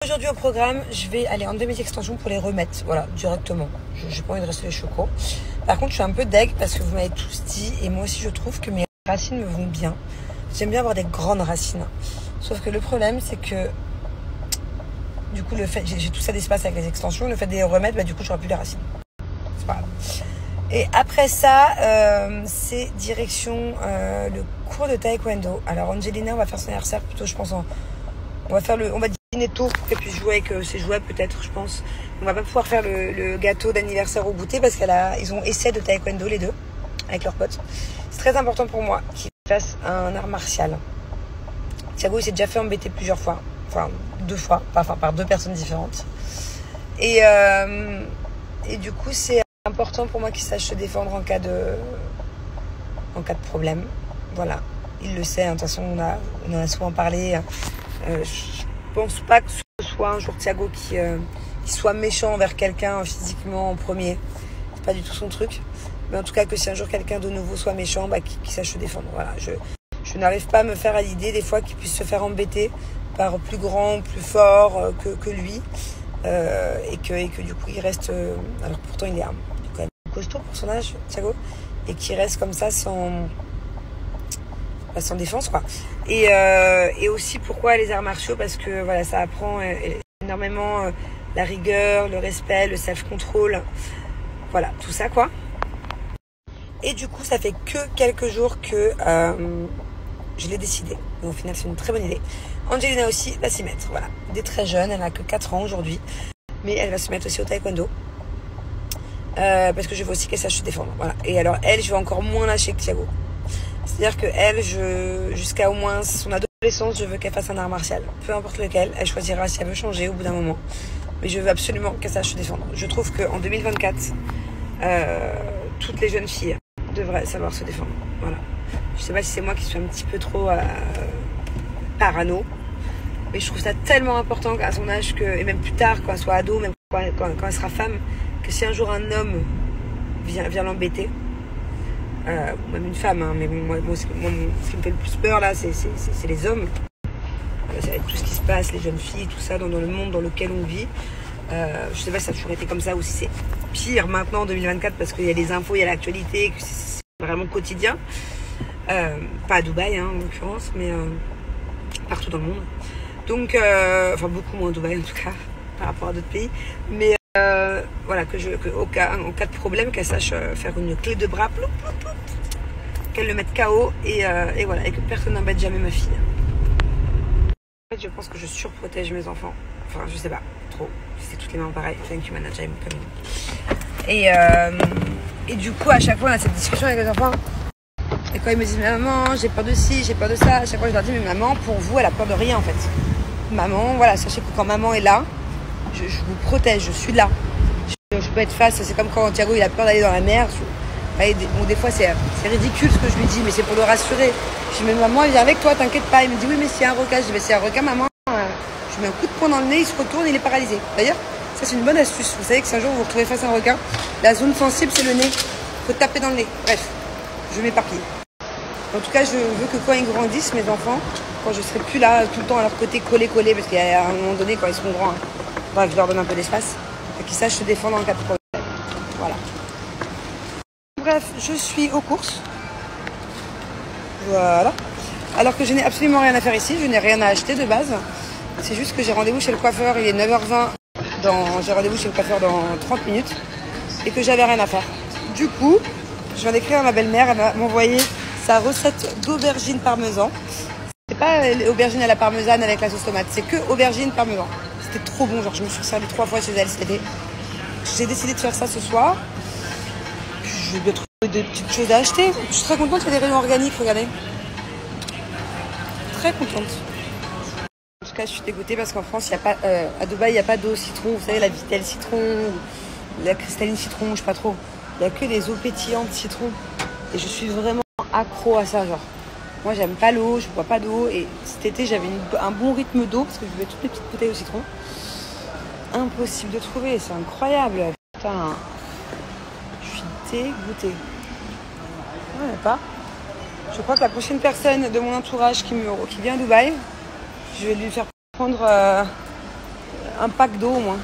Aujourd'hui au programme, je vais aller enlever mes extensions pour les remettre, voilà, directement. J'ai pas envie de rester les chocos. Par contre, je suis un peu deg parce que vous m'avez tous dit, et moi aussi je trouve que mes racines me vont bien. J'aime bien avoir des grandes racines. Sauf que le problème, c'est que du coup, le fait, j'ai tout ça d'espace avec les extensions, le fait de les remettre, bah, du coup, j'aurai plus les racines. C'est pas grave. Et après ça, c'est direction le cours de taekwondo. Alors Angelina, on va faire son anniversaire plutôt, je pense, on va dîner tôt pour qu'elle puisse jouer avec ses jouets peut-être, je pense. On va pas pouvoir faire le gâteau d'anniversaire au goûter parce ils ont essai de taekwondo les deux avec leurs potes. C'est très important pour moi qu'ils fassent un art martial. Thiago, il s'est déjà fait embêter plusieurs fois, enfin 2 fois, par 2 personnes différentes. Et du coup, c'est important pour moi qu'il sache se défendre en cas de problème. Voilà, il le sait. De toute façon, on en a souvent parlé. Je pense pas que ce soit un jour Thiago qui soit méchant envers quelqu'un physiquement en premier. C'est pas du tout son truc. Mais en tout cas, que si un jour quelqu'un de nouveau soit méchant, bah, qu'il sache se défendre. Voilà, je n'arrive pas à me faire à l'idée des fois qu'il puisse se faire embêter par plus grand, plus fort que lui. Et que du coup, il reste... alors pourtant, il est quand même costaud pour son âge, Thiago. Et qu'il reste comme ça sans défense, quoi. Et aussi pourquoi les arts martiaux, parce que voilà, ça apprend énormément la rigueur, le respect, le self-control, voilà, tout ça, quoi. Et du coup, ça fait que quelques jours que je l'ai décidé. Et au final, c'est une très bonne idée. Angelina aussi va s'y mettre, voilà. Dès très jeune, elle n'a que 4 ans aujourd'hui, mais elle va se mettre aussi au taekwondo. Parce que je veux aussi qu'elle sache se défendre, voilà. Et alors elle, je vais encore moins lâcher que Thiago. C'est-à-dire que elle, jusqu'à au moins son adolescence, je veux qu'elle fasse un art martial. Peu importe lequel, elle choisira si elle veut changer au bout d'un moment. Mais je veux absolument qu'elle sache se défendre. Je trouve qu'en 2024, toutes les jeunes filles devraient savoir se défendre. Voilà. Je sais pas si c'est moi qui suis un petit peu trop parano, mais je trouve ça tellement important à son âge, et même plus tard, quand elle soit ado, même quand elle sera femme, que si un jour un homme vient l'embêter, ou même une femme, hein, mais moi, ce qui me fait le plus peur là, c'est les hommes. Avec tout ce qui se passe, les jeunes filles, tout ça, dans le monde dans lequel on vit. Je sais pas si ça a toujours été comme ça ou si c'est pire maintenant en 2024 parce qu'il y a les infos, il y a l'actualité, que c'est vraiment quotidien. Pas à Dubaï, hein, en l'occurrence, mais partout dans le monde. Donc, enfin beaucoup moins à Dubaï en tout cas, par rapport à d'autres pays. Mais voilà, en cas de problème, qu'elle sache faire une clé de bras, ploup, ploup, ploup, qu'elle le mette KO et voilà, et que personne n'embête jamais ma fille. En fait, je pense que je surprotège mes enfants. Enfin, je sais pas, trop. C'est toutes les mamans pareil. Thank you, manager, et du coup, à chaque fois, on a cette discussion avec les enfants. Et quand ils me disent, mais maman, j'ai peur de ci, j'ai peur de ça, à chaque fois, je leur dis, mais maman, pour vous, elle a peur de rien, en fait. Maman, voilà, sachez que quand maman est là, je vous protège, je suis là. Je peux être face, c'est comme quand Thiago, il a peur d'aller dans la mer. Bon, des fois, c'est ridicule ce que je lui dis, mais c'est pour le rassurer. Je dis, mais maman, elle vient avec toi, t'inquiète pas. Il me dit, oui, mais s'il y a un requin, je dis, mais s'il y a un requin, maman, je lui mets un coup de poing dans le nez, il se retourne, il est paralysé. D'ailleurs, ça, c'est une bonne astuce. Vous savez que si un jour vous vous retrouvez face à un requin, la zone sensible, c'est le nez. Il faut taper dans le nez. Bref, je m'éparpille. En tout cas, je veux que quand ils grandissent, mes enfants, quand je serai plus là, tout le temps à leur côté, collé, parce qu'il y a un moment donné, quand ils seront grands, bref, je leur donne un peu d'espace, et qu'ils sachent se défendre en cas de problème. Voilà. Bref, je suis aux courses. Voilà. Alors que je n'ai absolument rien à faire ici, je n'ai rien à acheter de base. C'est juste que j'ai rendez-vous chez le coiffeur, il est 9h20, j'ai rendez-vous chez le coiffeur dans 30 minutes, et que j'avais rien à faire. Du coup, je viens d'écrire à ma belle-mère, elle m'a envoyé sa recette d'aubergine parmesan. C'est pas aubergine à la parmesane avec la sauce tomate, c'est que aubergine parmesan. C'était trop bon, genre je me suis servi 3 fois chez elle cet été. J'ai décidé de faire ça ce soir. Je vais trouver des petites choses à acheter. Je suis très contente, il y a des rayons organiques, regardez. Très contente. En tout cas, je suis dégoûtée parce qu'en France, il y a pas, à Dubaï, il n'y a pas d'eau citron. Vous savez, la Vittel citron, la cristalline citron, je sais pas trop. Il n'y a que des eaux pétillantes citron. Et je suis vraiment accro à ça, genre. Moi, j'aime pas l'eau, je bois pas d'eau. Et cet été, j'avais un bon rythme d'eau parce que je buvais toutes les petites bouteilles au citron. Impossible de trouver, c'est incroyable. Putain, je suis dégoûtée. Ouais, pas. Je crois que la prochaine personne de mon entourage qui vient à Dubaï, je vais lui faire prendre un pack d'eau au moins.